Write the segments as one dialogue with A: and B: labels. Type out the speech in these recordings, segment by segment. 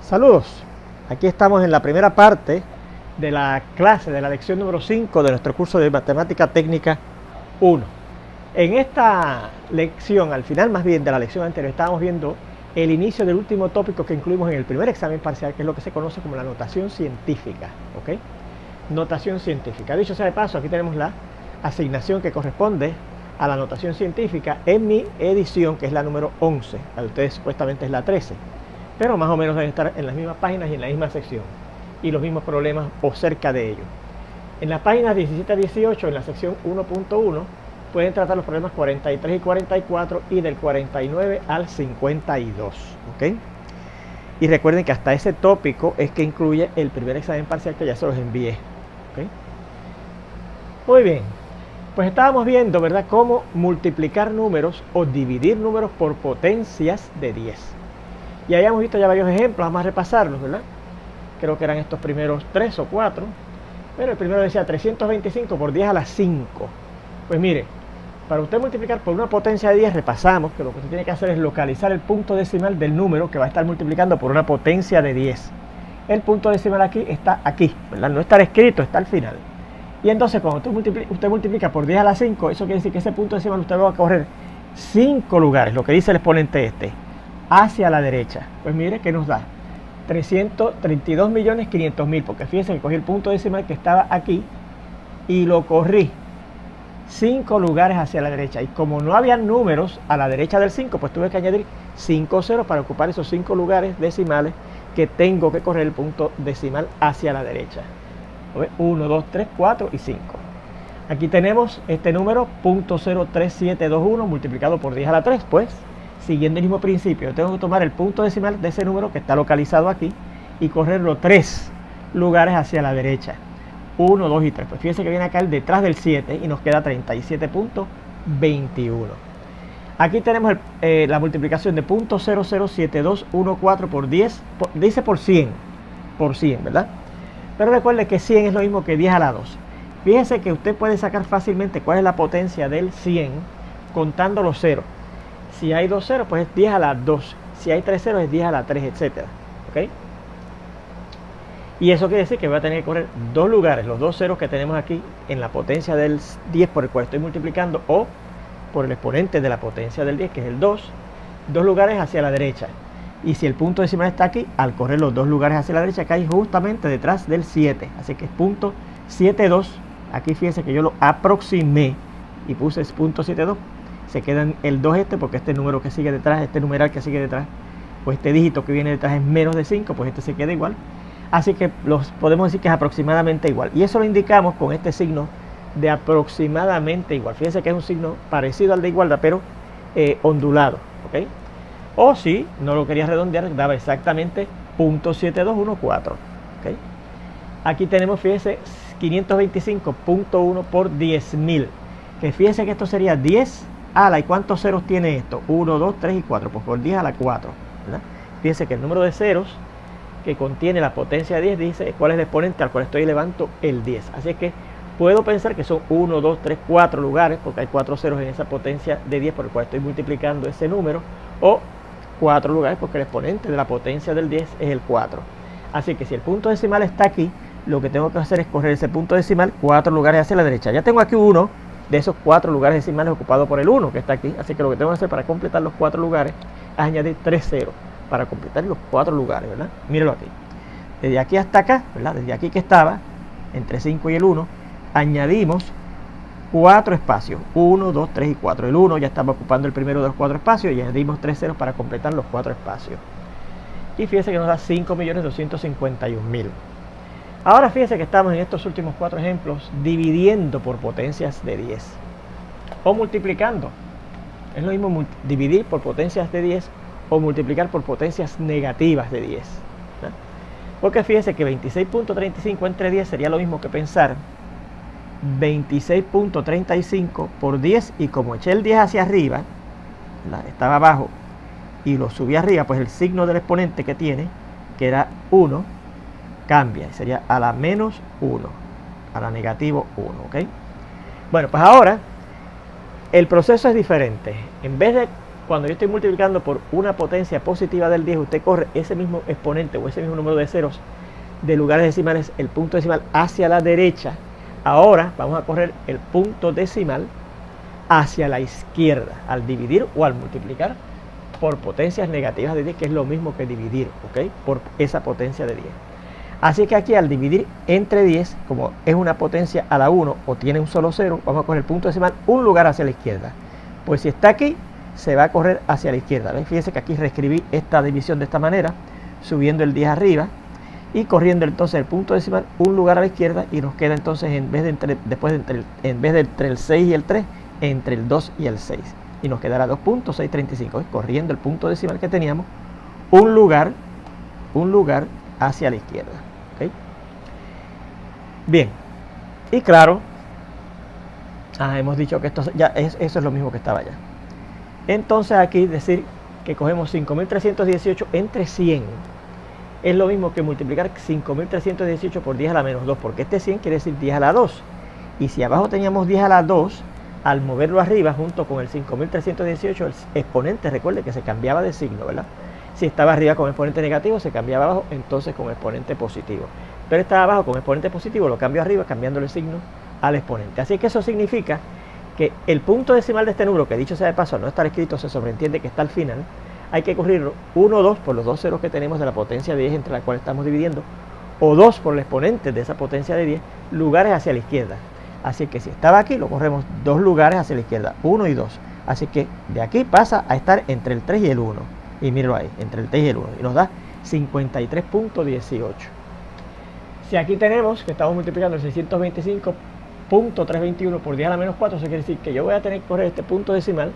A: Saludos, aquí estamos en la primera parte de la clase de la lección número 5 de nuestro curso de Matemática Técnica 1. En esta lección, al final más bien de la lección anterior, estábamos viendo el inicio del último tópico que incluimos en el primer examen parcial, que es lo que se conoce como la notación científica. ¿Ok? Notación científica. Dicho sea de paso, aquí tenemos la asignación que corresponde a la notación científica en mi edición, que es la número 11. La de ustedes supuestamente es la 13. Pero más o menos deben estar en las mismas páginas y en la misma sección, y los mismos problemas o cerca de ellos. En las páginas 17 a 18, en la sección 1.1, pueden tratar los problemas 43 y 44 y del 49 al 52. ¿Ok? Y recuerden que hasta ese tópico es que incluye el primer examen parcial que ya se los envié. ¿Ok? Muy bien, pues estábamos viendo, ¿verdad?, cómo multiplicar números o dividir números por potencias de 10. Y habíamos visto ya varios ejemplos, vamos a repasarlos, ¿verdad? Creo que eran estos primeros 3 o 4. Pero el primero decía 325 por 10 a la 5. Pues mire, para usted multiplicar por una potencia de 10, repasamos que lo que usted tiene que hacer es localizar el punto decimal del número que va a estar multiplicando por una potencia de 10. El punto decimal aquí está aquí, ¿verdad? No está escrito, está al final. Y entonces cuando usted multiplica por 10 a la 5, eso quiere decir que ese punto decimal usted va a correr 5 lugares, lo que dice el exponente este, hacia la derecha. Pues mire que nos da 332.500.000, porque fíjense que cogí el punto decimal que estaba aquí y lo corrí 5 lugares hacia la derecha, y como no había números a la derecha del 5, pues tuve que añadir 5 ceros para ocupar esos 5 lugares decimales que tengo que correr el punto decimal hacia la derecha. 1, 2, 3, 4 y 5. Aquí tenemos este número 0.03721 multiplicado por 10 a la 3, pues siguiendo el mismo principio, tengo que tomar el punto decimal de ese número que está localizado aquí y correrlo 3 lugares hacia la derecha. 1, 2 y 3. Pues fíjense que viene acá el detrás del 7 y nos queda 37.21. Aquí tenemos la multiplicación de 0.007214 por 10, dice por 100, ¿verdad? Pero recuerde que 100 es lo mismo que 10 a la 2. Fíjense que usted puede sacar fácilmente cuál es la potencia del 100 contando los ceros. Si hay 2 ceros, pues es 10 a la 2. Si hay 3 ceros, es 10 a la 3, etc. ¿Ok? Y eso quiere decir que voy a tener que correr 2 lugares, los 2 ceros que tenemos aquí en la potencia del 10 por el cual estoy multiplicando, o por el exponente de la potencia del 10, que es el 2, 2 lugares hacia la derecha. Y si el punto decimal está aquí, al correr los 2 lugares hacia la derecha, cae justamente detrás del 7. Así que es punto 72. Aquí fíjense que yo lo aproximé y puse punto 72. Se queda el 2 porque este número que sigue detrás, este numeral que sigue detrás, pues este dígito que viene detrás es menos de 5, pues este se queda igual. Así que podemos decir que es aproximadamente igual. Y eso lo indicamos con este signo de aproximadamente igual. Fíjense que es un signo parecido al de igualdad, pero ondulado. ¿Ok? O si no lo quería redondear, daba exactamente 0.7214. ¿Ok? Aquí tenemos, fíjense, 525.1 por 10.000. Que fíjense que esto sería 10 a la, ¿y cuántos ceros tiene esto? 1, 2, 3 y 4, pues por 10 a la 4, ¿verdad? Fíjense que el número de ceros que contiene la potencia de 10 dice cuál es el exponente al cual estoy elevando el 10. Así que puedo pensar que son 1, 2, 3, 4 lugares, porque hay 4 ceros en esa potencia de 10 por el cual estoy multiplicando ese número, o 4 lugares porque el exponente de la potencia del 10 es el 4. Así que si el punto decimal está aquí, lo que tengo que hacer es correr ese punto decimal 4 lugares hacia la derecha. Ya tengo aquí uno de esos 4 lugares decimales ocupados por el 1 que está aquí. Así que lo que tengo que hacer para completar los 4 lugares es añadir 3 ceros para completar los 4 lugares, ¿verdad? Mírenlo aquí. Desde aquí hasta acá, ¿verdad? Desde aquí que estaba, entre 5 y el 1, añadimos 4 espacios. 1, 2, 3 y 4. El 1 ya estaba ocupando el primero de los 4 espacios y añadimos 3 ceros para completar los 4 espacios. Y fíjense que nos da 5.251.000. Ahora fíjense que estamos en estos últimos 4 ejemplos dividiendo por potencias de 10 o multiplicando. Es lo mismo dividir por potencias de 10 o multiplicar por potencias negativas de 10, ¿no? Porque fíjense que 26.35 entre 10 sería lo mismo que pensar 26.35 por 10, y como eché el 10 hacia arriba, estaba abajo y lo subí arriba, pues el signo del exponente que tiene, que era 1, cambia y sería a la menos 1, a la negativo 1, ¿ok? Bueno, pues ahora el proceso es diferente. En vez de cuando yo estoy multiplicando por una potencia positiva del 10, usted corre ese mismo exponente o ese mismo número de ceros de lugares decimales, el punto decimal hacia la derecha. Ahora vamos a correr el punto decimal hacia la izquierda al dividir o al multiplicar por potencias negativas de 10, que es lo mismo que dividir, ¿ok? Por esa potencia de 10. Así que aquí al dividir entre 10, como es una potencia a la 1 o tiene un solo cero, vamos a correr el punto decimal un lugar hacia la izquierda. Pues si está aquí, se va a correr hacia la izquierda. ¿Ven? Fíjense que aquí reescribí esta división de esta manera, subiendo el 10 arriba y corriendo entonces el punto decimal un lugar a la izquierda, y nos queda entonces en vez de entre el 6 y el 3, entre el 2 y el 6. Y nos quedará 2.635, corriendo el punto decimal que teníamos un lugar hacia la izquierda. ¿Okay? Bien, y claro, hemos dicho que esto ya eso es lo mismo que estaba allá. Entonces aquí decir que cogemos 5.318 entre 100 es lo mismo que multiplicar 5.318 por 10 a la menos 2, porque este 100 quiere decir 10 a la 2. Y si abajo teníamos 10 a la 2, al moverlo arriba junto con el 5.318, el exponente, recuerde que se cambiaba de signo, ¿verdad? Si estaba arriba con exponente negativo, se cambiaba abajo entonces con exponente positivo. Pero estaba abajo con exponente positivo, lo cambio arriba cambiándole el signo al exponente. Así que eso significa que el punto decimal de este número, que dicho sea de paso, al no estar escrito, se sobreentiende que está al final, hay que correrlo 1 o 2 por los dos ceros que tenemos de la potencia de 10 entre la cual estamos dividiendo, o 2 por el exponente de esa potencia de 10, lugares hacia la izquierda. Así que si estaba aquí, lo corremos 2 lugares hacia la izquierda, 1 y 2. Así que de aquí pasa a estar entre el 3 y el 1. Y míralo ahí, entre el 3 y el 1. Y nos da 53.18. Si aquí tenemos que estamos multiplicando el 625.321 por 10 a la menos 4, eso quiere decir que yo voy a tener que correr este punto decimal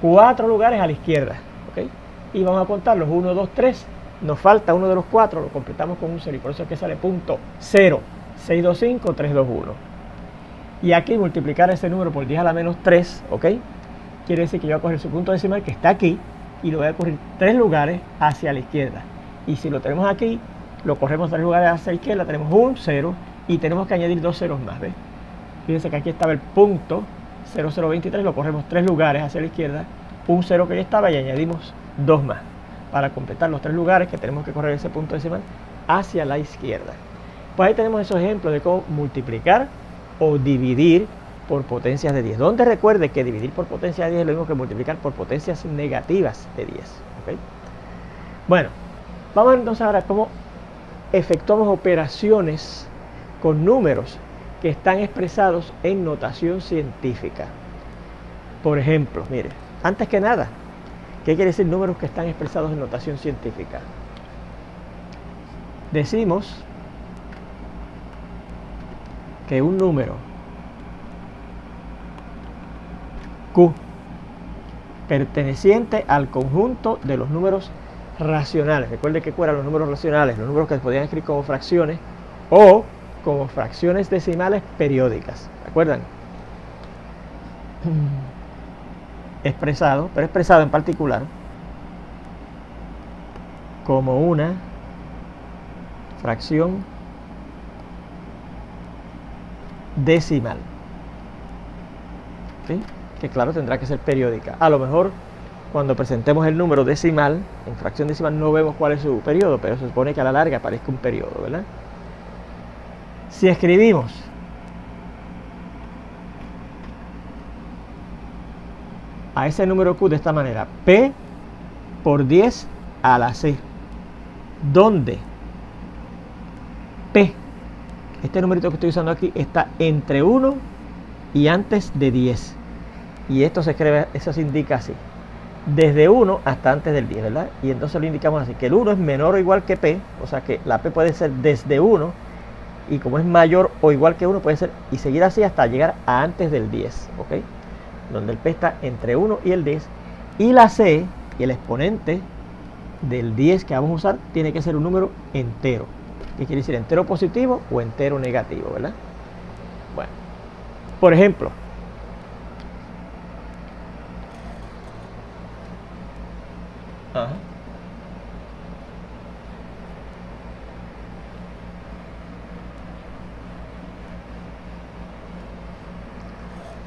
A: 4 lugares a la izquierda. ¿Okay? Y vamos a contar los 1, 2, 3. Nos falta uno de los 4, lo completamos con un 0 y por eso es que sale punto 0, 625, 321. Y aquí multiplicar ese número por 10 a la menos 3, ¿ok? Quiere decir que yo voy a coger su punto decimal que está aquí y lo voy a correr 3 lugares hacia la izquierda. Y si lo tenemos aquí, lo corremos 3 lugares hacia la izquierda, tenemos un 0 y tenemos que añadir 2 ceros más, ¿ves? Fíjense que aquí estaba el punto 0023, lo corremos 3 lugares hacia la izquierda, un 0 que ya estaba y añadimos 2 más para completar los 3 lugares que tenemos que correr ese punto decimal hacia la izquierda. Pues ahí tenemos esos ejemplos de cómo multiplicar o dividir por potencias de 10. Donde recuerde que dividir por potencia de 10 es lo mismo que multiplicar por potencias negativas de 10. ¿Okay? Bueno, vamos entonces ahora a cómo efectuamos operaciones con números que están expresados en notación científica. Por ejemplo, mire, antes que nada, ¿qué quiere decir números que están expresados en notación científica? Decimos que un número Q perteneciente al conjunto de los números racionales. Recuerde que Q eran los números racionales, los números que se podían escribir como fracciones o como fracciones decimales periódicas. ¿Se acuerdan? Pero expresado en particular como una fracción decimal. ¿Sí? Que claro, tendrá que ser periódica. A lo mejor cuando presentemos el número decimal en fracción decimal no vemos cuál es su periodo, pero se supone que a la larga aparezca un periodo, ¿verdad? Si escribimos a ese número Q de esta manera, P por 10 a la C, donde P, este numerito que estoy usando aquí, está entre 1 y antes de 10. Y esto se escribe, eso se indica así, desde 1 hasta antes del 10, ¿verdad? Y entonces lo indicamos así, que el 1 es menor o igual que P, o sea que la P puede ser desde 1, y como es mayor o igual que 1, puede ser, y seguir así hasta llegar a antes del 10, ¿ok? Donde el P está entre 1 y el 10, y la C, y el exponente del 10 que vamos a usar, tiene que ser un número entero. ¿Qué quiere decir? Entero positivo o entero negativo, ¿verdad? Bueno, por ejemplo,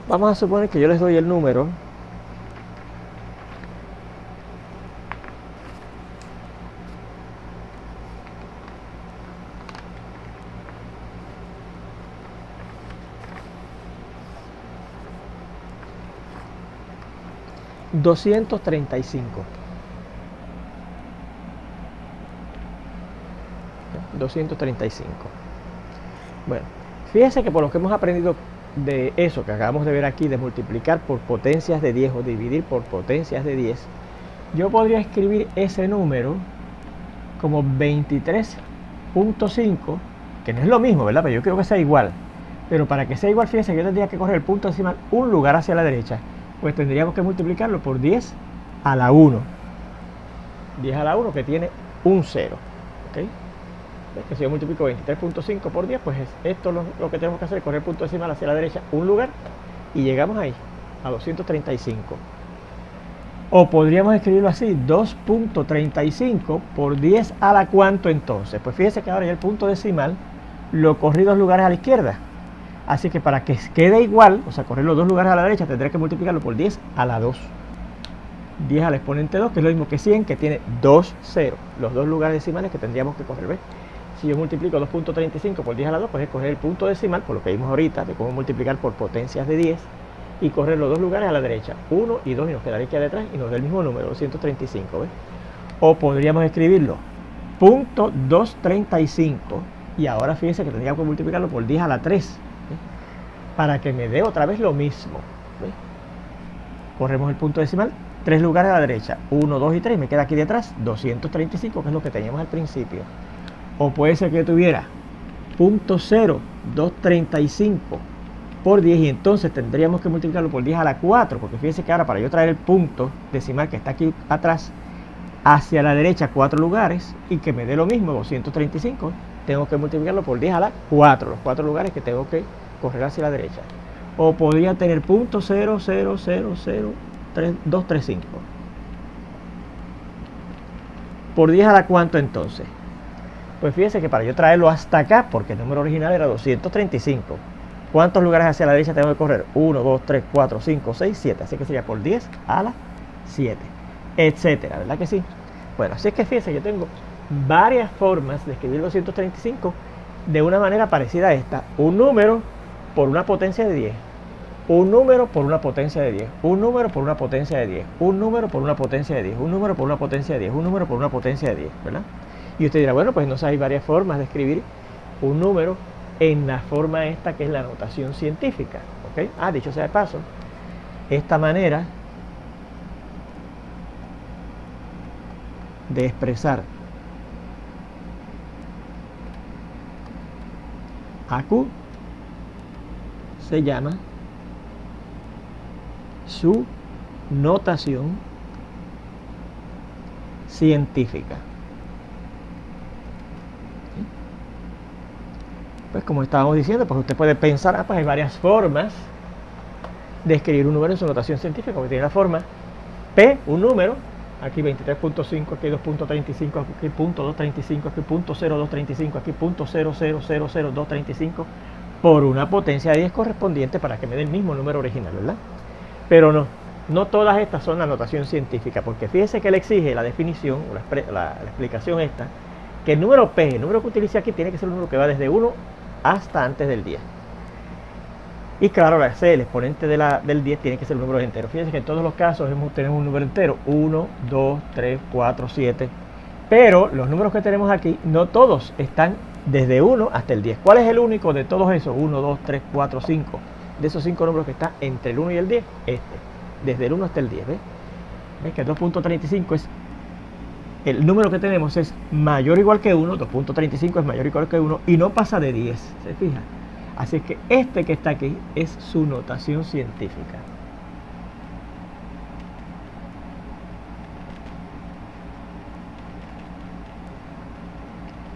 A: vamos a suponer que yo les doy el número 235. 235. Bueno, fíjense que por lo que hemos aprendido de eso que acabamos de ver aquí, de multiplicar por potencias de 10 o dividir por potencias de 10, yo podría escribir ese número como 23.5, que no es lo mismo, ¿verdad? Pero yo quiero que sea igual. Pero para que sea igual, fíjense que yo tendría que correr el punto decimal un lugar hacia la derecha. Pues tendríamos que multiplicarlo por 10 a la 1. 10 a la 1 que tiene un 0. ¿Ok? ¿Ves? Que si yo multiplico 23.5 por 10, pues esto lo que tenemos que hacer es correr el punto decimal hacia la derecha un lugar y llegamos ahí, a 235. O podríamos escribirlo así, 2.35 por 10 a la cuánto entonces. Pues fíjense que ahora ya el punto decimal lo corrí 2 lugares a la izquierda. Así que para que quede igual, o sea, correr los 2 lugares a la derecha, tendré que multiplicarlo por 10 a la 2. 10 al exponente 2, que es lo mismo que 100, que tiene 2 ceros. Los 2 lugares decimales que tendríamos que correr, ¿ves? Si yo multiplico 2.35 por 10 a la 2, pues es correr el punto decimal, por lo que vimos ahorita, de cómo multiplicar por potencias de 10, y correr los 2 lugares a la derecha, 1 y 2, y nos quedaría aquí detrás, y nos da el mismo número, 235, ¿ves? O podríamos escribirlo, punto 235, y ahora fíjense que tendríamos que multiplicarlo por 10 a la 3, ¿ves? Para que me dé otra vez lo mismo, ¿ves? Corremos el punto decimal, 3 lugares a la derecha, 1, 2 y 3, me queda aquí detrás 235, que es lo que teníamos al principio. O puede ser que yo tuviera .0235 por 10, y entonces tendríamos que multiplicarlo por 10 a la 4, porque fíjense que ahora para yo traer el punto decimal que está aquí atrás hacia la derecha 4 lugares y que me dé lo mismo, 235, tengo que multiplicarlo por 10 a la 4, los 4 lugares que tengo que correr hacia la derecha. O podría tener .0000235 por 10 a la cuánto entonces. Pues fíjense que para yo traerlo hasta acá, porque el número original era 235, ¿cuántos lugares hacia la derecha tengo que correr? 1, 2, 3, 4, 5, 6, 7. Así que sería por 10 a la 7, etcétera, ¿verdad que sí? Bueno, así es que fíjense, yo tengo varias formas de escribir 235 de una manera parecida a esta. Un número por una potencia de 10. Un número por una potencia de 10. Un número por una potencia de 10. Un número por una potencia de 10. Un número por una potencia de 10. Un número por una potencia de 10, ¿verdad? Y usted dirá, bueno, pues entonces hay varias formas de escribir un número en la forma esta que es la notación científica, ¿ok? Dicho sea de paso, esta manera de expresar AQ se llama su notación científica. Pues como estábamos diciendo, pues usted puede pensar, pues hay varias formas de escribir un número en su notación científica, porque tiene la forma P, un número, aquí 23.5, aquí 2.35, aquí .235, aquí .0235, aquí .0000235, por una potencia de 10 correspondiente para que me dé el mismo número original, ¿verdad? Pero no todas estas son la notación científica, porque fíjese que le exige la definición, o la explicación esta, que el número P, el número que utilice aquí, tiene que ser un número que va desde 1 hasta antes del 10. Y claro, la C, el exponente del 10 tiene que ser un número entero. Fíjense que en todos los casos tenemos un número entero, 1, 2, 3, 4, 7. Pero los números que tenemos aquí, no todos están desde 1 hasta el 10. ¿Cuál es el único de todos esos? 1, 2, 3, 4, 5. De esos 5 números que están entre el 1 y el 10, desde el 1 hasta el 10. ¿Ves? ¿Ves que el 2.35 es el número que tenemos es mayor o igual que 1, 2.35 es mayor o igual que 1 y no pasa de 10, ¿se fija? Así que este que está aquí es su notación científica.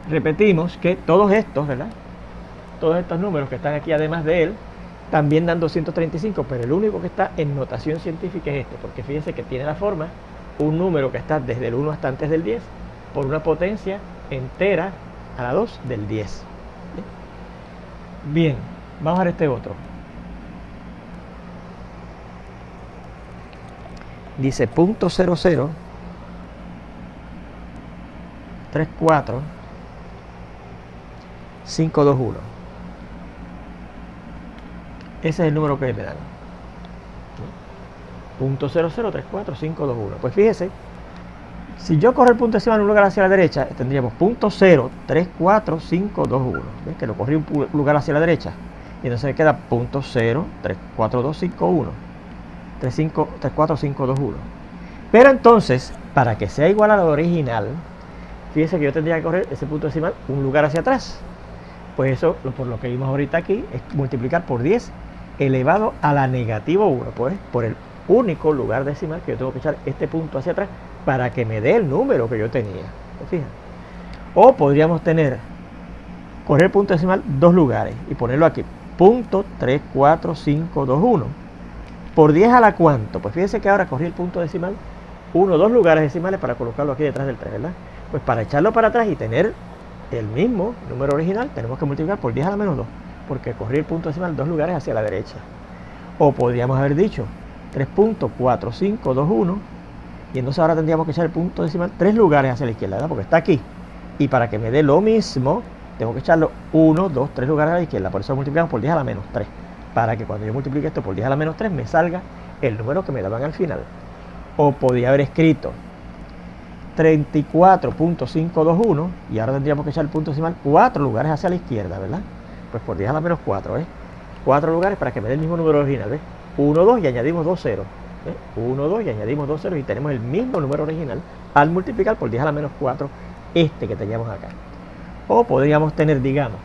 A: Repetimos que todos estos, ¿verdad? Todos estos números que están aquí además de él, también dan 235, pero el único que está en notación científica es este, porque fíjense que tiene la forma un número que está desde el 1 hasta antes del 10 por una potencia entera a la 2 del 10. Bien, vamos a ver este otro. Dice .00 34 521. Ese es el número que me dan. .0034521. Pues fíjese, si yo corro el punto decimal un lugar hacia la derecha, tendríamos .034521. ¿Ves que lo corrí un lugar hacia la derecha? Y entonces me queda .0342251. 34521. Pero entonces, para que sea igual a la original, fíjese que yo tendría que correr ese punto decimal un lugar hacia atrás. Pues eso, por lo que vimos ahorita aquí, es multiplicar por 10 elevado a la negativa 1, pues por el único lugar decimal que yo tengo que echar este punto hacia atrás para que me dé el número que yo tenía. ¿Se fijan? O podríamos correr el punto decimal dos lugares y ponerlo aquí, .34521. ¿Por 10 a la cuánto? Pues fíjense que ahora corrí el punto decimal, dos lugares decimales para colocarlo aquí detrás del 3, ¿verdad? Pues para echarlo para atrás y tener el mismo número original, tenemos que multiplicar por 10 a la menos 2, porque corrí el punto decimal dos lugares hacia la derecha. O podríamos haber dicho 3.4521, y entonces ahora tendríamos que echar el punto decimal 3 lugares hacia la izquierda, ¿verdad? Porque está aquí. Y para que me dé lo mismo, tengo que echarlo 1, 2, 3 lugares a la izquierda. Por eso multiplicamos por 10 a la menos 3. Para que cuando yo multiplique esto por 10 a la menos 3 me salga el número que me daban al final. O podría haber escrito 34.521 y ahora tendríamos que echar el punto decimal 4 lugares hacia la izquierda, ¿verdad? Pues por 10 a la menos 4, ¿ves? 4 lugares para que me dé el mismo número original, ¿ves? 1, 2 y añadimos 2 ceros. 1, 2 y añadimos 2 ceros y tenemos el mismo número original al multiplicar por 10 a la menos 4 este que teníamos acá. O podríamos tener, digamos,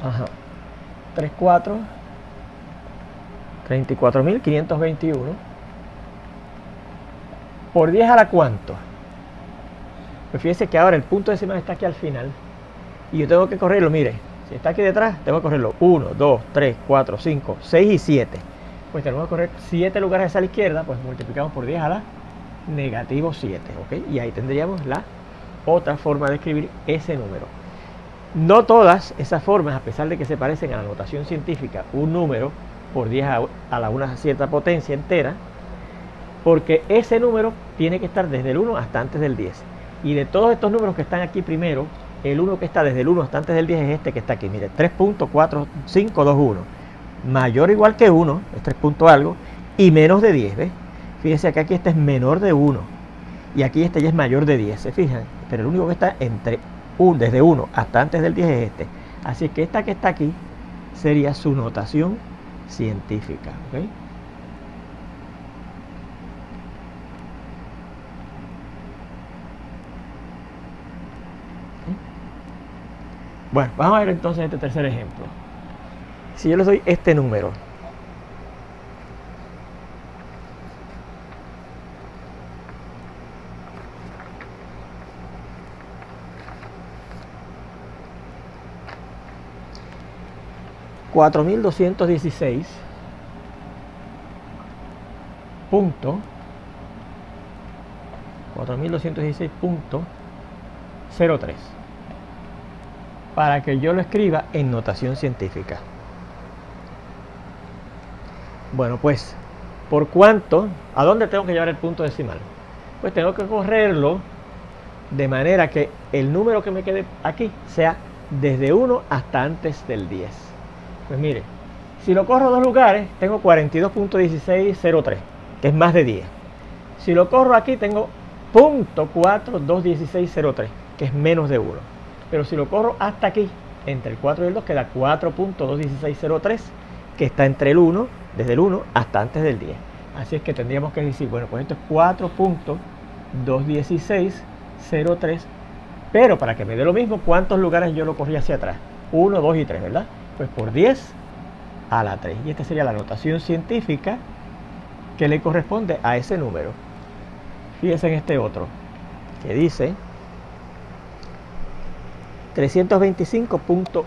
A: ajá, 34.521 por 10 a la cuánto. Pues fíjense que ahora el punto decimal está aquí al final y yo tengo que correrlo, mire, si está aquí detrás, tengo que correrlo 1, 2, 3, 4, 5, 6 y 7. Pues tenemos que correr 7 lugares hacia la izquierda, pues multiplicamos por 10 a la negativo 7, ¿ok? Y ahí tendríamos la otra forma de escribir ese número. No todas esas formas, a pesar de que se parecen a la notación científica, un número por 10 a la una cierta potencia entera, porque ese número tiene que estar desde el 1 hasta antes del 10. Y de todos estos números que están aquí primero, el 1 que está desde el 1 hasta antes del 10 es este que está aquí, mire, 3.4521. Mayor o igual que 1, es 3 punto algo, y menos de 10, ¿ves? Fíjense que aquí este es menor de 1, y aquí este ya es mayor de 10, ¿se fijan? Pero el único que está desde 1 hasta antes del 10 es este. Así que esta que está aquí sería su notación científica, ¿ok? Bueno, vamos a ver entonces este tercer ejemplo. Si yo les doy este número, $4,216.03 para que yo lo escriba en notación científica. Bueno, pues, ¿por cuánto? ¿A dónde tengo que llevar el punto decimal? Pues tengo que correrlo de manera que el número que me quede aquí sea desde 1 hasta antes del 10. Pues mire, si lo corro dos lugares, tengo 42.1603, que es más de 10. Si lo corro aquí, tengo .421603, que es menos de 1. Pero si lo corro hasta aquí, entre el 4 y el 2, queda 4.21603, que está entre el 1, desde el 1 hasta antes del 10. Así es que tendríamos que decir, bueno, pues esto es 4.21603, pero para que me dé lo mismo, ¿cuántos lugares yo lo corrí hacia atrás? 1, 2 y 3, ¿verdad? Pues por 10 a la 3. Y esta sería la notación científica que le corresponde a ese número. Fíjense en este otro, que dice 325.1.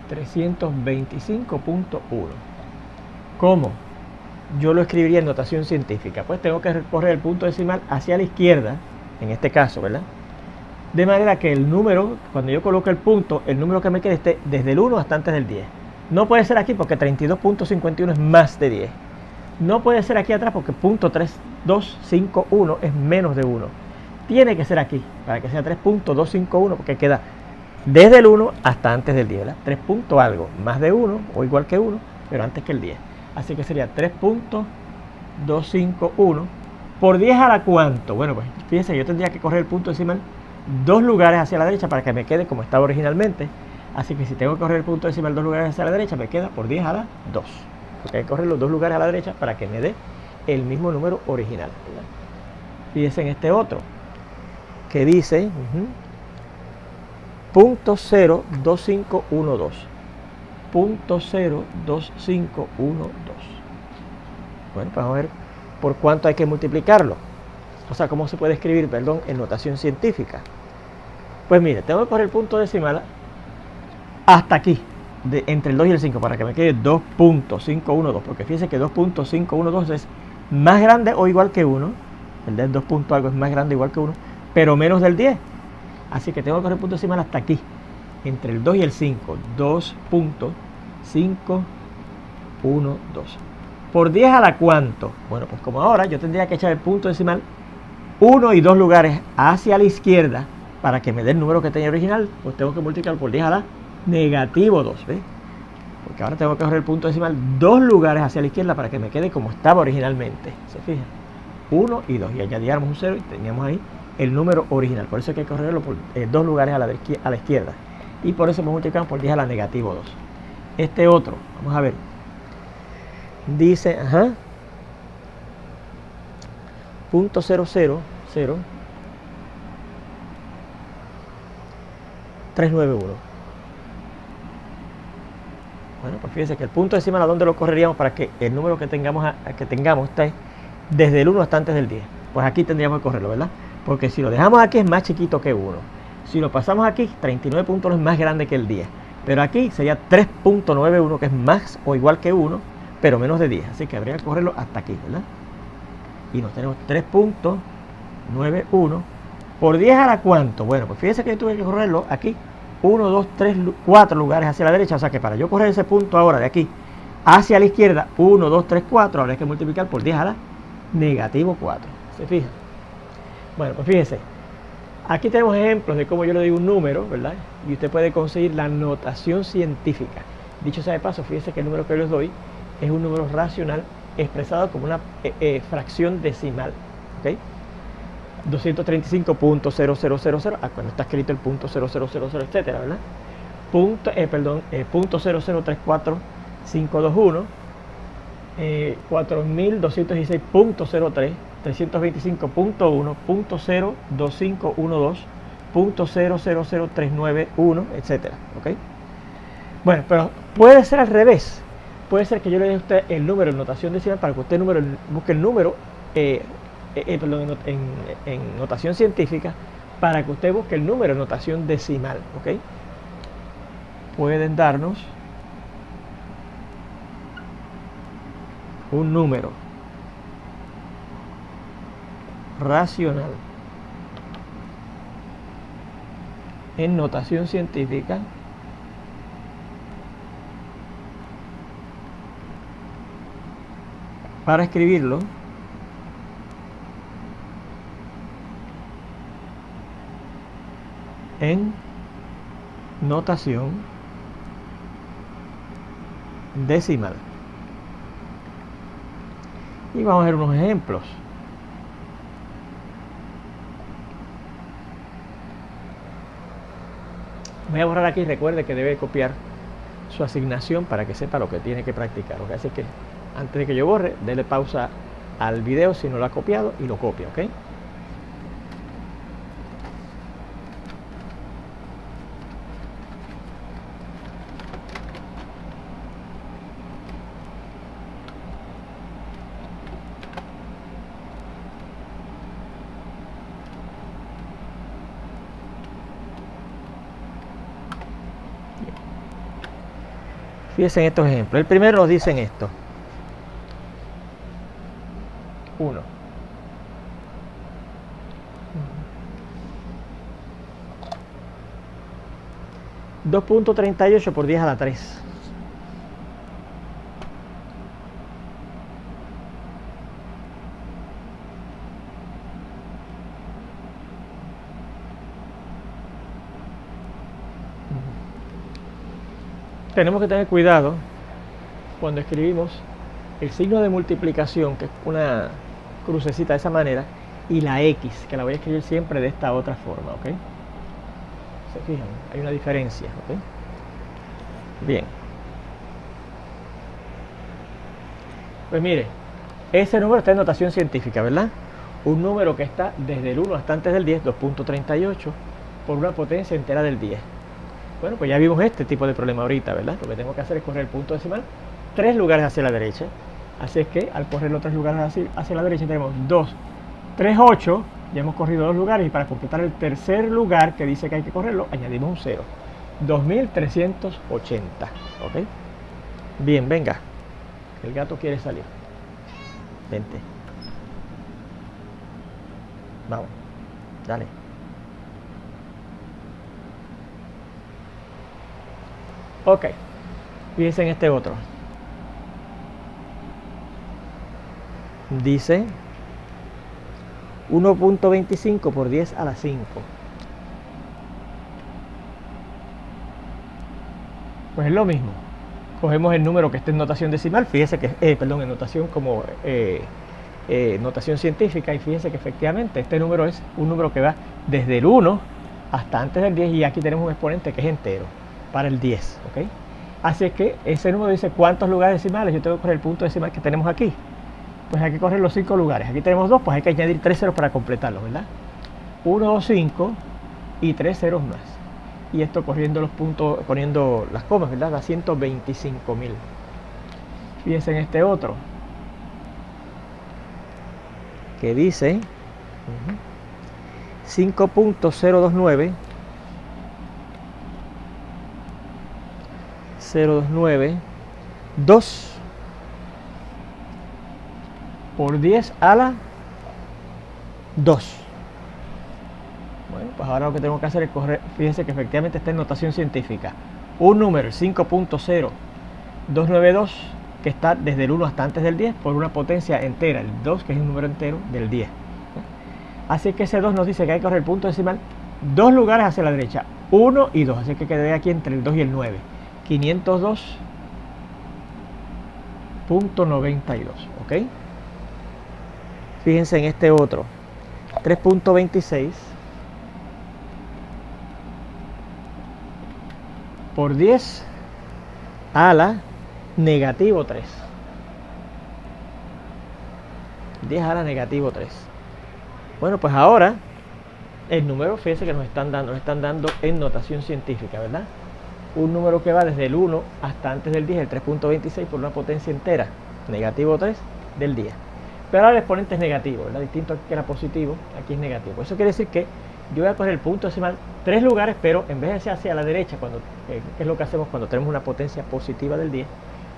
A: 325.1. ¿Cómo? Yo lo escribiría en notación científica. Pues tengo que recorrer el punto decimal hacia la izquierda, en este caso, ¿verdad? De manera que el número, cuando yo coloque el punto, el número que me quede esté desde el 1 hasta antes del 10. No puede ser aquí porque 32.51 es más de 10. No puede ser aquí atrás porque .3251 es menos de 1. tiene que ser aquí, para que sea 3.251, porque queda desde el 1 hasta antes del 10, ¿verdad? 3 punto algo, más de 1 o igual que 1, pero antes que el 10. Así que sería 3.251 por 10 a la cuánto. Bueno, pues fíjense, yo tendría que correr el punto decimal 2 lugares hacia la derecha para que me quede como estaba originalmente. Así que si tengo que correr el punto decimal 2 lugares hacia la derecha, me queda por 10 a la 2. Porque hay que correr los 2 lugares a la derecha para que me dé el mismo número original, ¿verdad? Fíjense en este otro, que dice .02512. .02512. Bueno, pues vamos a ver por cuánto hay que multiplicarlo. O sea, cómo se puede escribir, perdón, en notación científica. Pues mire, tengo que correr el punto decimal hasta aquí, entre el 2 y el 5, para que me quede 2.512. Porque fíjense que 2.512 es más grande o igual que 1. El del 2 punto algo es más grande o igual que 1, pero menos del 10. Así que tengo que correr el punto decimal hasta aquí, entre el 2 y el 5. 2.512. ¿Por 10 a la cuánto? Bueno, pues como ahora yo tendría que echar el punto decimal 1 y 2 lugares hacia la izquierda para que me dé el número que tenía original, pues tengo que multiplicar por 10 a la negativo 2, ¿ves? Porque ahora tengo que correr el punto decimal 2 lugares hacia la izquierda para que me quede como estaba originalmente. ¿Se fijan? 1 y 2, y añadíamos un 0 y teníamos ahí el número original. Por eso hay que correrlo por 2 lugares a la izquierda. Y por eso multiplicamos por 10 a la negativo 2. Este otro, vamos a ver. Dice, punto 000 391. Bueno, pues fíjense que el punto decimal, ¿a dónde lo correríamos para que el número que tengamos esté desde el 1 hasta antes del 10? Pues aquí tendríamos que correrlo, ¿verdad? Porque si lo dejamos aquí es más chiquito que 1. Si lo pasamos aquí, 39.1 es más grande que el 10. Pero aquí sería 3.91, que es más o igual que 1, pero menos de 10. Así que habría que correrlo hasta aquí, ¿verdad? Y nos tenemos 3.91 por 10 a la cuánto. Bueno, pues fíjense que yo tuve que correrlo aquí 1, 2, 3, 4 lugares hacia la derecha. O sea que para yo correr ese punto ahora de aquí hacia la izquierda, 1, 2, 3, 4, habría que multiplicar por 10 a la negativo 4. ¿Se fijan? Bueno, pues fíjense. Aquí tenemos ejemplos de cómo yo le doy un número, ¿verdad? Y usted puede conseguir la notación científica. Dicho sea de paso, fíjense que el número que les doy es un número racional expresado como una fracción decimal, ¿ok? 235.0000, cuando está escrito el punto 0000, etcétera, ¿verdad? Punto 0034521, 4216.03, 325.1, punto 02512, punto 000391, etcétera, ¿ok? Bueno, pero puede ser al revés. Puede ser que yo le dé a usted el número en notación decimal para que usted busque el número en notación científica, para que usted busque el número en notación decimal, ¿ok? Pueden darnos un número racional en notación científica para escribirlo en notación decimal. Y vamos a ver unos ejemplos. Voy a borrar aquí, recuerde que debe copiar su asignación para que sepa lo que tiene que practicar, ¿ok? Así que antes de que yo borre, déle pausa al video si no lo ha copiado y lo copia, ¿ok? Fíjense en estos ejemplos. El primero nos dicen esto. 1. 2.38 por 10 a la 3. tenemos que tener cuidado cuando escribimos el signo de multiplicación, que es una crucecita de esa manera, y la X, que la voy a escribir siempre de esta otra forma, ¿ok? ¿Se fijan? Hay una diferencia, ¿ok? Bien. Pues mire, ese número está en notación científica, ¿verdad? Un número que está desde el 1 hasta antes del 10, 2.38, por una potencia entera del 10. Bueno, pues ya vimos este tipo de problema ahorita, ¿verdad? Lo que tengo que hacer es correr el punto decimal 3 lugares hacia la derecha. Así es que al correr los 3 lugares hacia la derecha tenemos 2, 3, 8. Ya hemos corrido 2 lugares y para completar el tercer lugar que dice que hay que correrlo, añadimos un 0. 2380, ¿ok? Bien, venga. El gato quiere salir. Vente. Vamos. Dale. Ok. Fíjense en este otro. Dice 1.25 por 10 a la 5. Pues es lo mismo. Cogemos el número que esté en notación decimal, fíjese que, en notación como notación científica, y fíjese que efectivamente este número es un número que va desde el 1 hasta antes del 10, y aquí tenemos un exponente que es entero para el 10, ¿ok? Así es que ese número dice cuántos lugares decimales. Yo tengo que correr el punto decimal que tenemos aquí. Pues hay que correr los 5 lugares. Aquí tenemos 2, pues hay que añadir 3 ceros para completarlo, ¿verdad? 1, 2, 5 y 3 ceros más. Y esto corriendo los puntos, poniendo las comas, ¿verdad? Da 125.000. Fíjense en este otro, que dice 5.029 2 por 10 a la 2. Bueno, pues ahora lo que tengo que hacer es correr. Fíjense que efectivamente está en notación científica. Un número, el 5.0292, que está desde el 1 hasta antes del 10, por una potencia entera, el 2, que es un número entero, del 10. Así que ese 2 nos dice que hay que correr el punto decimal 2 lugares hacia la derecha, 1 y 2. Así que quedé aquí entre el 2 y el 9. 502.92, ¿ok? Fíjense en este otro, 3.26 por 10 a la negativo 3. 10 a la negativo 3. Bueno, pues ahora el número, fíjense que nos están dando en notación científica, ¿verdad? Un número que va desde el 1 hasta antes del 10, el 3.26, por una potencia entera, negativo 3 del 10. Pero ahora el exponente es negativo, ¿verdad? Distinto aquí que era positivo, aquí es negativo. Eso quiere decir que yo voy a coger el punto decimal 3 lugares, pero en vez de ser hacia la derecha, que es lo que hacemos cuando tenemos una potencia positiva del 10,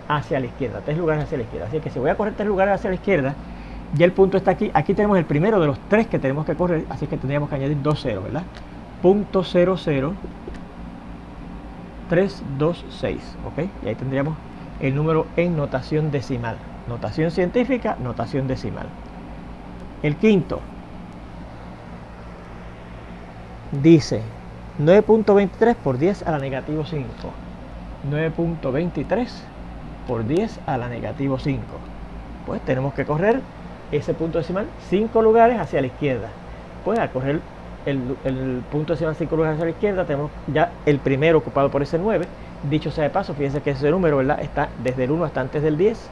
A: hacia la izquierda, 3 lugares hacia la izquierda. Así que si voy a correr 3 lugares hacia la izquierda, ya el punto está aquí. Aquí tenemos el primero de los 3 que tenemos que correr, así que tendríamos que añadir 2 ceros, ¿verdad? Punto 00326, ¿ok? Y ahí tendríamos el número en notación decimal. Notación científica, notación decimal. El quinto dice 9.23 por 10 a la negativo 5. 9.23 por 10 a la negativo 5. Pues tenemos que correr ese punto decimal 5 lugares hacia la izquierda. Pues al correr el punto decimal 5 lugares hacia la izquierda, tenemos ya el primero ocupado por ese 9. Dicho sea de paso, fíjense que ese número, ¿verdad?, está desde el 1 hasta antes del 10,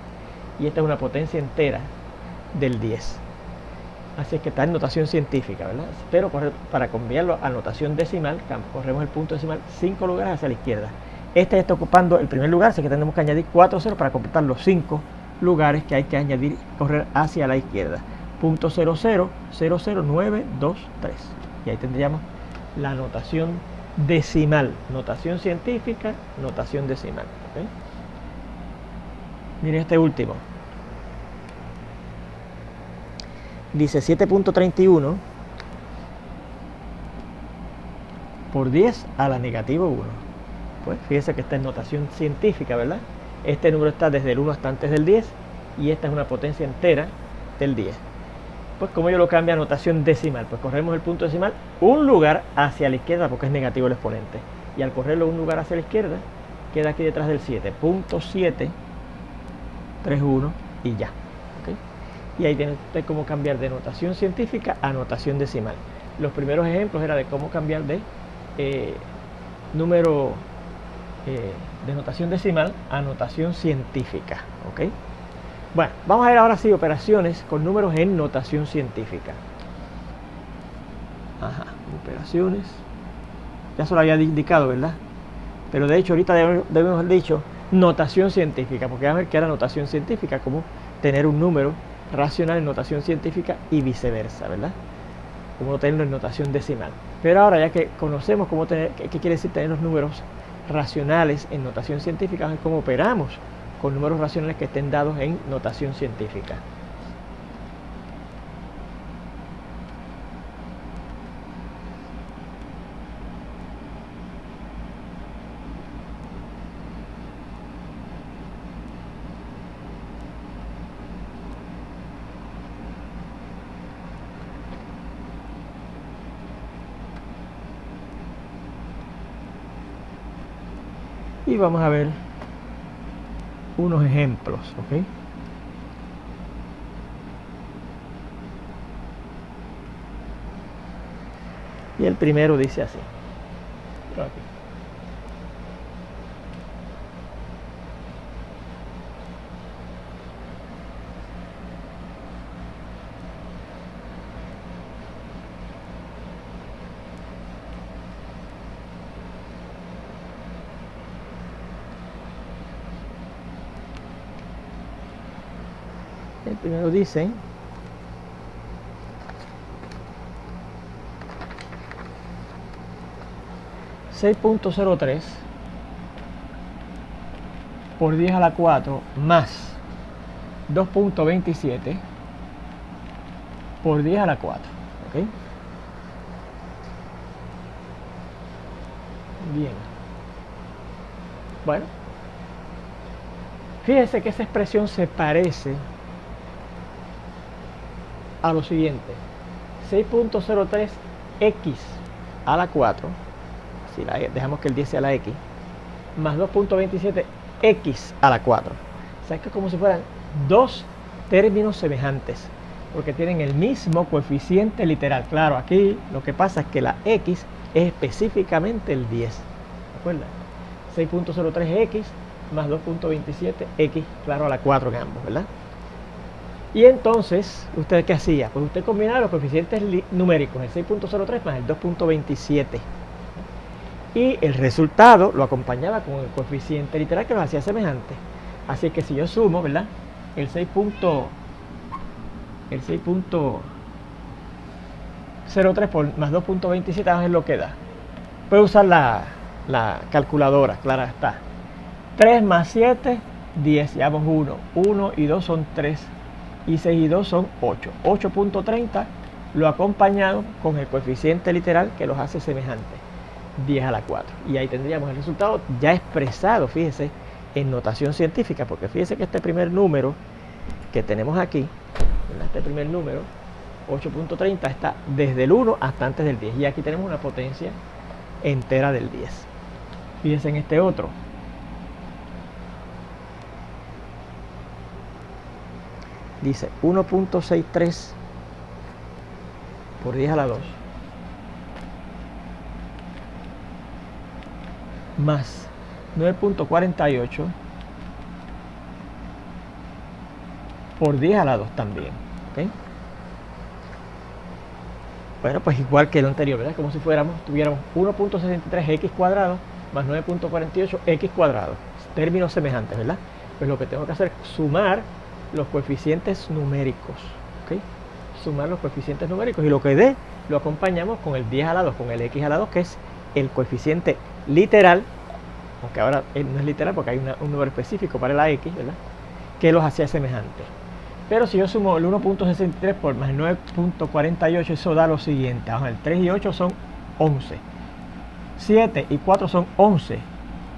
A: y esta es una potencia entera del 10. Así es que está en notación científica, ¿verdad? Pero para cambiarlo a notación decimal, corremos el punto decimal 5 lugares hacia la izquierda. Este está ocupando el primer lugar, así que tenemos que añadir 4 ceros para completar los 5 lugares que hay que añadir, correr hacia la izquierda. Punto 0000923. Y ahí tendríamos la notación decimal. Notación científica, notación decimal. ¿Okay? Miren este último. Dice 7.31 por 10 a la negativo 1. Pues fíjense que está en notación científica, ¿verdad? Este número está desde el 1 hasta antes del 10, y esta es una potencia entera del 10. Pues como yo lo cambio a notación decimal, pues corremos el punto decimal un lugar hacia la izquierda porque es negativo el exponente. Y al correrlo un lugar hacia la izquierda, queda aquí detrás del 7, 0.731 y ya. ¿Okay? Y ahí tiene usted cómo cambiar de notación científica a notación decimal. Los primeros ejemplos era de cómo cambiar de número de notación decimal a notación científica. ¿Okay? Bueno, vamos a ver ahora sí operaciones con números en notación científica. Ajá, operaciones. Ya se lo había indicado, ¿verdad? Pero de hecho ahorita debemos haber dicho notación científica, porque vamos a ver que era notación científica, como tener un número racional en notación científica y viceversa, ¿verdad? Como tenerlo en notación decimal. Pero ahora ya que conocemos cómo tener, qué quiere decir tener los números racionales en notación científica, vamos a ver cómo operamos con números racionales que estén dados en notación científica. Y vamos a ver unos ejemplos, ¿ok? Y el primero dice así. Aquí. El primero dice 6.03 por 10 a la 4 más 2.27 por 10 a la 4. ¿Ok? Bien. Bueno. Fíjese que esa expresión se parece a lo siguiente. 6.03 x a la 4, si dejamos que el 10 sea la x, más 2.27 x a la 4. O sea, que es como si fueran dos términos semejantes, porque tienen el mismo coeficiente literal. Claro, aquí lo que pasa es que la x es específicamente el 10. ¿De acuerdo? 6.03x más 2.27x, claro, a la 4 en ambos, ¿verdad? Y entonces, ¿usted qué hacía? Pues usted combinaba los coeficientes numéricos, el 6.03 más el 2.27. Y el resultado lo acompañaba con el coeficiente literal que los hacía semejantes. Así que si yo sumo, ¿verdad? El 6.03 por más 2.27 es lo que da. Puedo usar la calculadora, claro está. 3 más 7, 10, llevamos 1. 1 y 2 son 3. Y 6 y 2 son 8. 8.30 lo acompañado con el coeficiente literal que los hace semejantes. 10 a la 4. Y ahí tendríamos el resultado ya expresado, fíjese, en notación científica, porque fíjese que este primer número que tenemos aquí, este primer número, 8.30, está desde el 1 hasta antes del 10. Y aquí tenemos una potencia entera del 10. Fíjese en este otro. Dice 1.63 por 10 a la 2 más 9.48 por 10 a la 2 también. ¿Okay? Bueno, pues igual que el anterior, ¿verdad? Como si tuviéramos 1.63x cuadrado más 9.48x cuadrado. Términos semejantes, ¿verdad? Pues lo que tengo que hacer es sumar los coeficientes numéricos. ¿Okay? Sumar los coeficientes numéricos. Y lo que dé lo acompañamos con el 10 a la 2, con el x a la 2, que es el coeficiente literal, aunque ahora no es literal porque hay un número específico para la x, ¿verdad? Que los hacía semejantes. Pero si yo sumo el 1.63 por más el 9.48, eso da lo siguiente. El 3 y 8 son 11. 7 y 4 son 11.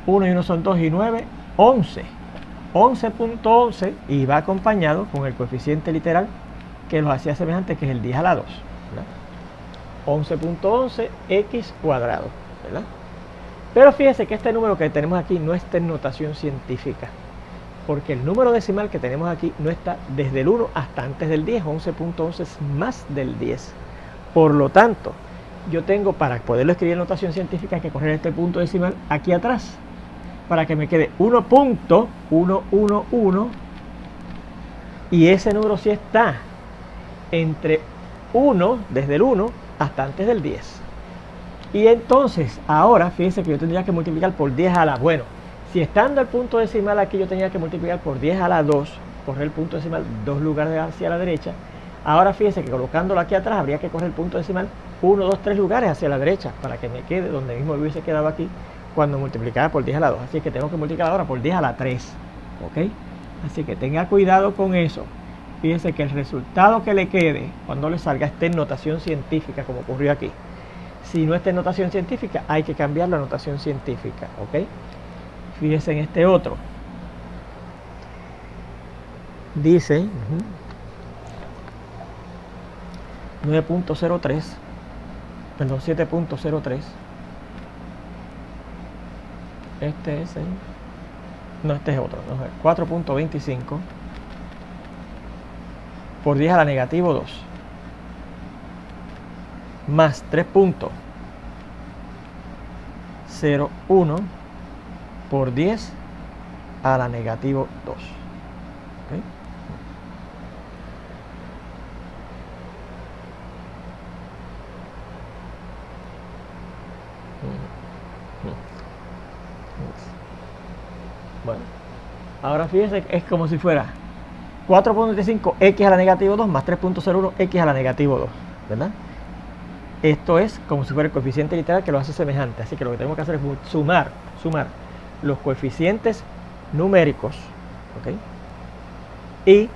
A: 1 y 1 son 2 y 9, 11. 11.11 y va acompañado con el coeficiente literal que los hacía semejantes, que es el 10 a la 2. 11.11 x cuadrado, ¿verdad? Pero fíjese que este número que tenemos aquí no está en notación científica, porque el número decimal que tenemos aquí no está desde el 1 hasta antes del 10, 11.11 es más del 10. Por lo tanto, yo tengo, para poderlo escribir en notación científica, que correr este punto decimal aquí atrás, para que me quede 1.111, y ese número sí está entre 1, desde el 1 hasta antes del 10. Y entonces, ahora, fíjense que yo tendría que multiplicar por 10 a la, bueno, si estando el punto decimal aquí yo tenía que multiplicar por 10 a la 2, correr el punto decimal 2 lugares hacia la derecha. Ahora fíjense que colocándolo aquí atrás habría que correr el punto decimal 1, 2, 3 lugares hacia la derecha para que me quede donde mismo hubiese quedado aquí cuando multiplicaba por 10 a la 2. Así que tengo que multiplicar ahora por 10 a la 3. ¿Ok? Así que tenga cuidado con eso. Fíjense que el resultado que le quede cuando le salga esté en notación científica, como ocurrió aquí. Si no está en notación científica, hay que cambiar la notación científica. ¿Ok? Fíjense en este otro. Dice 9.03, perdón, 7.03. Este es el... No, este es otro. 4.25 por 10 a la negativo 2 más 3.01 por 10 a la negativo 2. ¿Okay? Bueno, ahora fíjense que es como si fuera 4.25 x a la negativo 2 más 3.01 x a la negativo 2, ¿verdad? Esto es como si fuera el coeficiente literal que lo hace semejante. Así que lo que tenemos que hacer es sumar los coeficientes numéricos, ¿ok? Y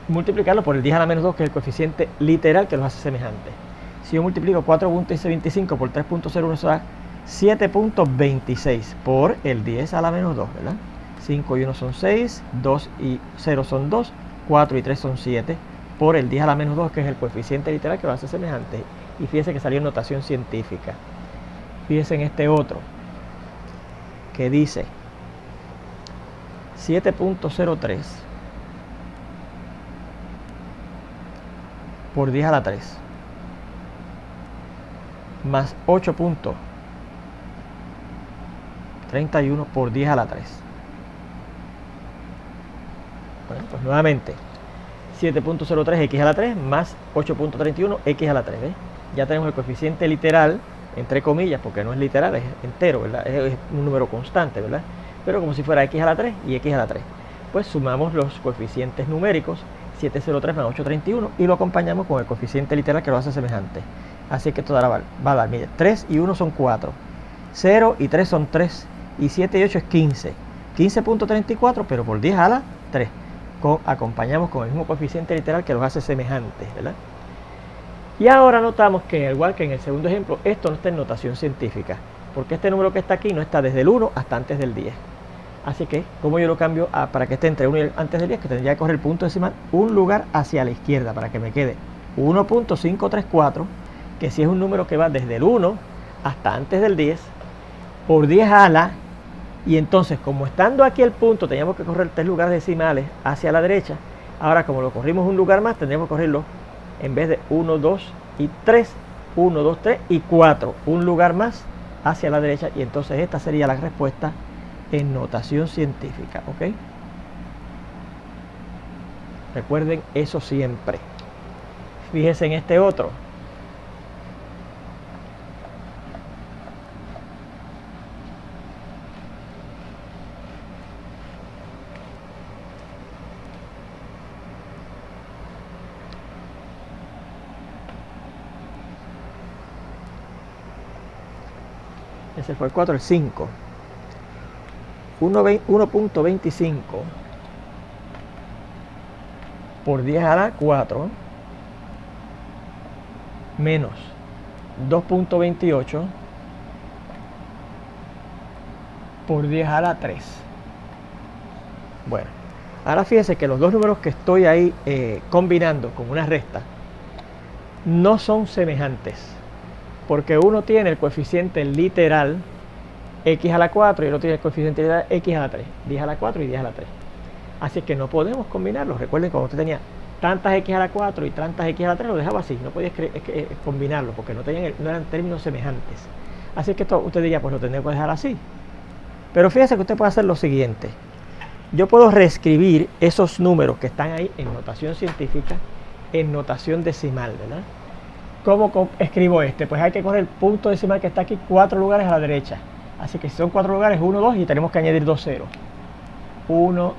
A: multiplicarlo por el 10 a la menos 2, que es el coeficiente literal que los hace semejantes. Si yo multiplico 4.25 por 3.01, eso da 7.26 por el 10 a la menos 2, ¿verdad? 5 y 1 son 6, 2 y 0 son 2, 4 y 3 son 7, por el 10 a la menos 2, que es el coeficiente literal que lo hace semejante. Y fíjense que salió en notación científica. Fíjense en este otro, que dice 7.03 por 10 a la 3 más 8.31 por 10 a la 3. Bueno, pues nuevamente 7.03 x a la 3 más 8.31 x a la 3. ¿ves? Ya tenemos el coeficiente literal, entre comillas, porque no es literal, es entero, ¿verdad? Es un número constante, ¿verdad? Pero como si fuera x a la 3 y x a la 3. Pues sumamos los coeficientes numéricos, 703 más 831, y lo acompañamos con el coeficiente literal que lo hace semejante. Así que esto va a dar, mire, 3 y 1 son 4, 0 y 3 son 3, y 7 y 8 es 15. 15.34, pero por 10 a la 3. Acompañamos con el mismo coeficiente literal que los hace semejantes, ¿verdad? Y ahora notamos que, igual que en el segundo ejemplo, esto no está en notación científica, porque este número que está aquí no está desde el 1 hasta antes del 10. Así que, ¿cómo yo lo cambio para que esté entre 1 y antes del 10? Que tendría que coger el punto decimal un lugar hacia la izquierda para que me quede 1.534, que si es un número que va desde el 1 hasta antes del 10, por 10 a la, y entonces como estando aquí el punto teníamos que correr 3 lugares decimales hacia la derecha, ahora como lo corrimos un lugar más, tendríamos que correrlo en vez de 1, 2 y 3, 1, 2, 3 y 4, un lugar más hacia la derecha, y entonces esta sería la respuesta en notación científica, ¿ok? Recuerden eso siempre. Fíjense en este otro. Ese fue el 4, el 5. 1.25 por 10 a la 4 menos 2.28 por 10 a la 3. Bueno, ahora fíjense que los dos números que estoy ahí combinando con una resta, no son semejantes, porque uno tiene el coeficiente literal x a la 4 y el otro tiene el coeficiente literal x a la 3, 10 a la 4 y 10 a la 3. Así que no podemos combinarlos. Recuerden, cuando usted tenía tantas x a la 4 y tantas x a la 3, lo dejaba así, no podía combinarlos porque no eran términos semejantes. Así que esto usted diría, pues lo tendría que dejar así. Pero fíjese que usted puede hacer lo siguiente. Yo puedo reescribir esos números que están ahí en notación científica en notación decimal, ¿verdad? ¿Cómo escribo este? Pues hay que coger el punto decimal que está aquí 4 lugares a la derecha. Así que si son 4 lugares, 1, 2 y tenemos que añadir 2 ceros. 1,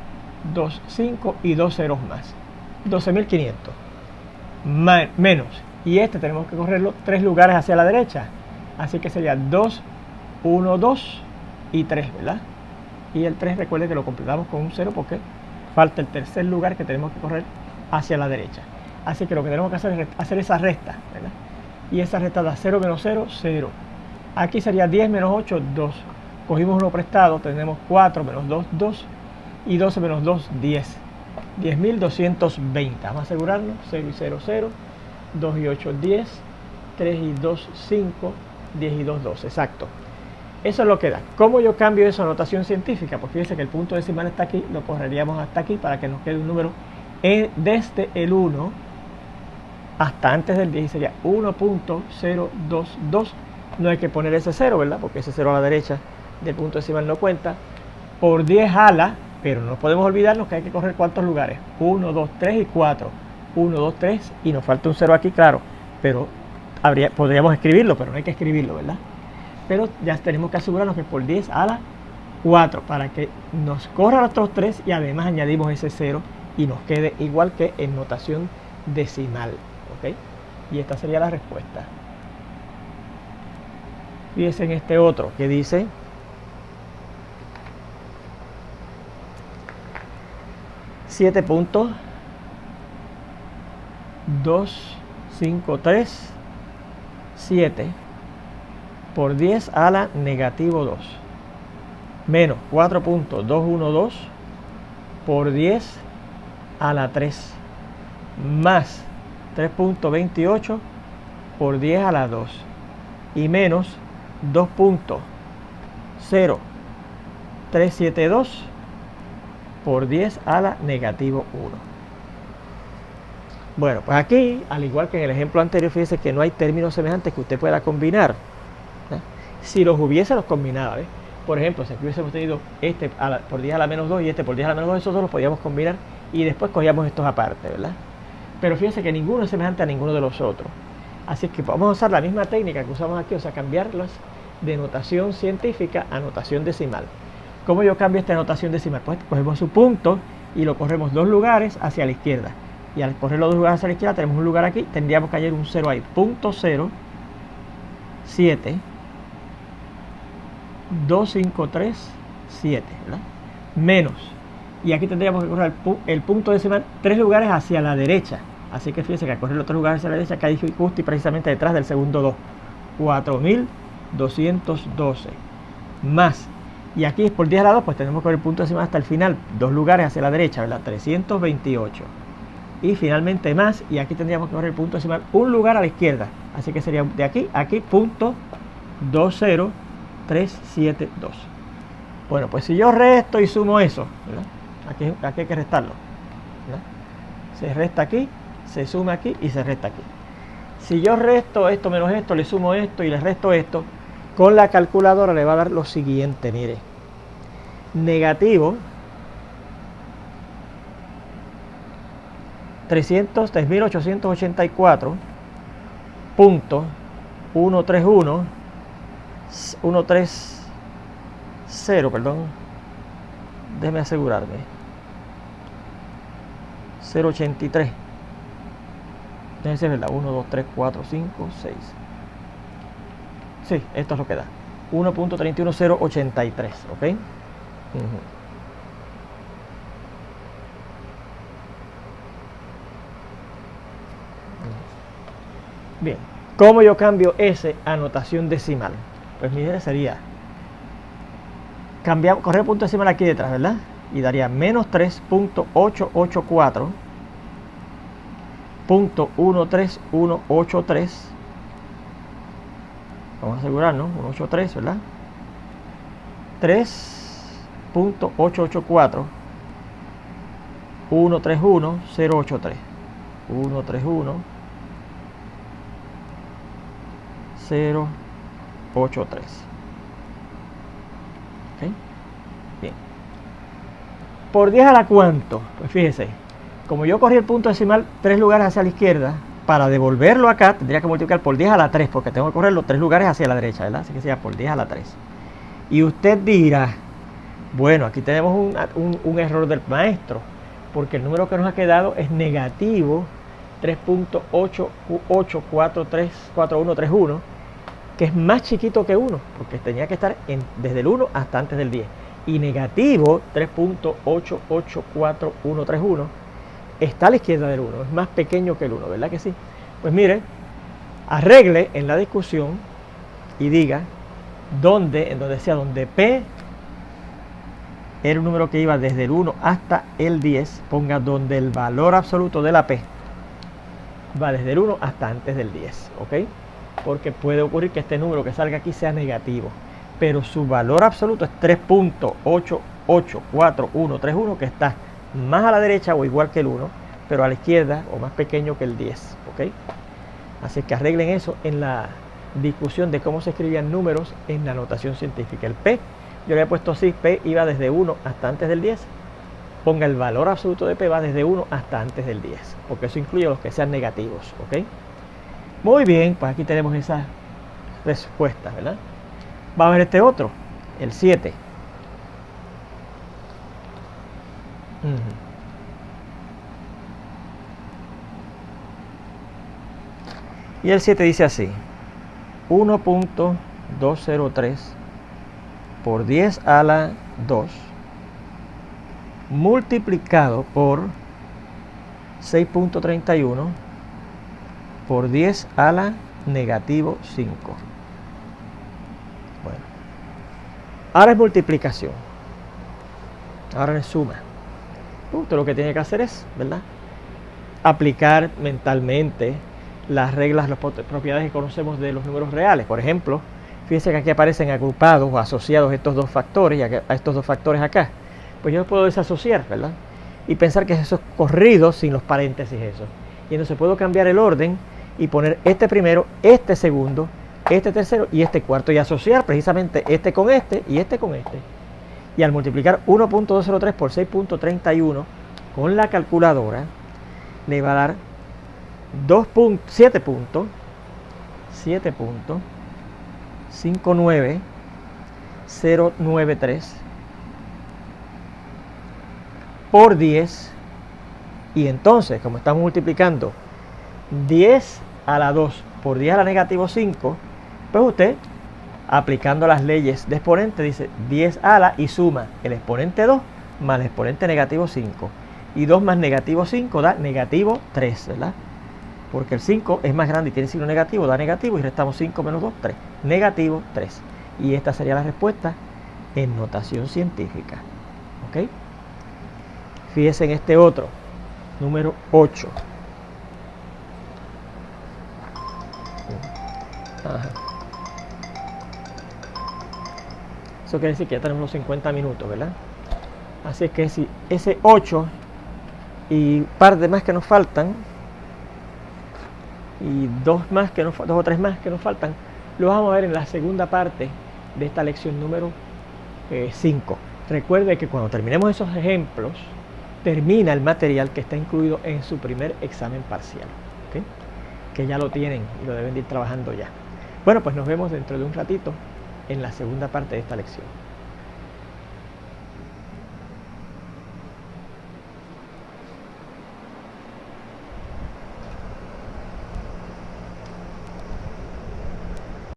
A: 2, 5 y 2 ceros más. 12.500. Menos. Y este tenemos que correrlo 3 lugares hacia la derecha. Así que sería 2, 1, 2 y 3, ¿verdad? Y el 3, recuerden que lo completamos con un 0 porque falta el tercer lugar que tenemos que correr hacia la derecha. Así que lo que tenemos que hacer es hacer esa resta, ¿verdad? Y esa resta da 0 menos 0, 0. Aquí sería 10 menos 8, 2. Cogimos uno prestado, tenemos 4 menos 2, 2. Y 12 menos 2, 10. 10.220. Vamos a asegurarnos. 0 y 0, 0. 2 y 8, 10. 3 y 2, 5. 10 y 2, 12. Exacto. Eso es lo que da. ¿Cómo yo cambio eso a notación científica? Pues fíjense que el punto decimal está aquí. Lo correríamos hasta aquí para que nos quede un número desde el 1 hasta antes del 10. Sería 1.022. No hay que poner ese 0, ¿verdad? Porque ese 0 a la derecha del punto decimal no cuenta. Por 10 a la, pero no podemos olvidarnos que hay que correr cuántos lugares. 1, 2, 3 y 4. 1, 2, 3 y nos falta un 0 aquí, claro. Pero podríamos escribirlo, pero no hay que escribirlo, ¿verdad? Pero ya tenemos que asegurarnos que por 10 a la 4 para que nos corra los otros 3 y además añadimos ese 0 y nos quede igual que en notación decimal, ¿ok? Y esta sería la respuesta. Fíjense en este otro que dice 7.253.7 por 10 a la negativo 2 menos 4.212 por 10 a la 3 más 3.28 por 10 a la 2 y menos 2.0372 por 10 a la negativo 1. Bueno, pues aquí, al igual que en el ejemplo anterior, fíjese que no hay términos semejantes que usted pueda combinar. Si los hubiese, los combinaba, ¿ves? Por ejemplo, si aquí hubiésemos tenido este por 10 a la menos 2 y este por 10 a la menos 2, esos dos los podíamos combinar y después cogíamos estos aparte, ¿verdad? Pero fíjense que ninguno es semejante a ninguno de los otros. Así que vamos a usar la misma técnica que usamos aquí, o sea, cambiarlas de notación científica a notación decimal. ¿Cómo yo cambio esta notación decimal? Pues cogemos su punto y lo corremos 2 lugares hacia la izquierda. Y al correr los 2 lugares hacia la izquierda tenemos un lugar aquí, tendríamos que añadir un 0 ahí. Punto 0, 7, 253.7, ¿verdad? Menos. Y aquí tendríamos que correr el punto decimal 3 lugares hacia la derecha. Así que fíjense que al correr los 3 lugares hacia la derecha cae justo y precisamente detrás del segundo 2. 4.212. Más. Y aquí por 10 a la 2, pues tenemos que ver el punto decimal hasta el final. 2 lugares hacia la derecha, ¿verdad? 328. Y finalmente más. Y aquí tendríamos que ver el punto decimal un lugar a la izquierda. Así que sería de aquí a aquí, punto 20372. Bueno, pues si yo resto y sumo eso, ¿verdad? Aquí hay que restarlo, ¿verdad? Se resta aquí, se suma aquí y se resta aquí. Si yo resto esto menos esto, le sumo esto y le resto esto, con la calculadora le va a dar lo siguiente, mire. Negativo 303.804.130, perdón, déjeme asegurarme, 083, debe ser verdad, 1, 2, 3, 4, 5, 6, sí, esto es lo que da, 1.31083, ¿ok? Bien, ¿cómo yo cambio ese a notación decimal? Pues mi idea sería correr el punto decimal aquí detrás, ¿verdad? Y daría menos 3.884 .13183. Vamos a asegurarnos, 183, ¿verdad? 3.884 131.083 131.083. ¿Ok? Bien. ¿Por 10 a la cuánto? Pues fíjese, como yo corrí el punto decimal 3 lugares hacia la izquierda, para devolverlo acá tendría que multiplicar por 10 a la 3, porque tengo que correrlo 3 lugares hacia la derecha, ¿verdad? Así que sería por 10 a la 3. Y usted dirá, bueno, aquí tenemos un error del maestro, porque el número que nos ha quedado es negativo 3.88434131, que es más chiquito que 1, porque tenía que estar desde el 1 hasta antes del 10. Y negativo 3.884131 está a la izquierda del 1, es más pequeño que el 1, ¿verdad que sí? Pues mire, arregle en la discusión y diga donde P era un número que iba desde el 1 hasta el 10, ponga donde el valor absoluto de la P va desde el 1 hasta antes del 10, ¿ok? Porque puede ocurrir que este número que salga aquí sea negativo, pero su valor absoluto es 3.884131, que está más a la derecha o igual que el 1, pero a la izquierda o más pequeño que el 10, ¿ok? Así que arreglen eso en la discusión de cómo se escribían números en la notación científica. El P, yo le he puesto así, P iba desde 1 hasta antes del 10, ponga el valor absoluto de P va desde 1 hasta antes del 10, porque eso incluye los que sean negativos, ¿ok? Muy bien, pues aquí tenemos esas respuestas, ¿verdad? Vamos a ver este otro, el 7. Y el 7 dice así: 1.203 por 10 a la 2 multiplicado por 6.31 por 10 a la negativo 5. Bueno, ahora es multiplicación, ahora es suma. Usted lo que tiene que hacer es, ¿verdad?, aplicar mentalmente las reglas, las propiedades que conocemos de los números reales. Por ejemplo, fíjense que aquí aparecen agrupados o asociados estos dos factores, y a estos dos factores acá. Pues yo puedo desasociar, ¿verdad?, y pensar que eso es corrido sin los paréntesis eso. Y entonces puedo cambiar el orden y poner este primero, este segundo, este tercero y este cuarto, y asociar precisamente este con este y este con este. Y al multiplicar 1.203 por 6.31 con la calculadora, le va a dar 7.59093 por 10. Y entonces, como estamos multiplicando 10 a la 2 por 10 a la negativo 5, pues usted, aplicando las leyes de exponente, dice 10 a la y suma el exponente 2 más el exponente negativo 5. Y 2 más negativo 5 da negativo 3, ¿verdad? Porque el 5 es más grande y tiene signo negativo, da negativo, y restamos 5 menos 2, 3. Negativo 3. Y esta sería la respuesta en notación científica. ¿Ok? Fíjense en este otro, número 8. Ajá. Eso quiere decir que ya tenemos los 50 minutos, ¿verdad? Así es que si ese 8 y un par de más que nos faltan, y dos o tres más que nos faltan, lo vamos a ver en la segunda parte de esta lección número 5. Recuerde que cuando terminemos esos ejemplos, termina el material que está incluido en su primer examen parcial, ¿okay?, que ya lo tienen y lo deben de ir trabajando ya. Bueno, pues nos vemos dentro de un ratito en la segunda parte de esta lección.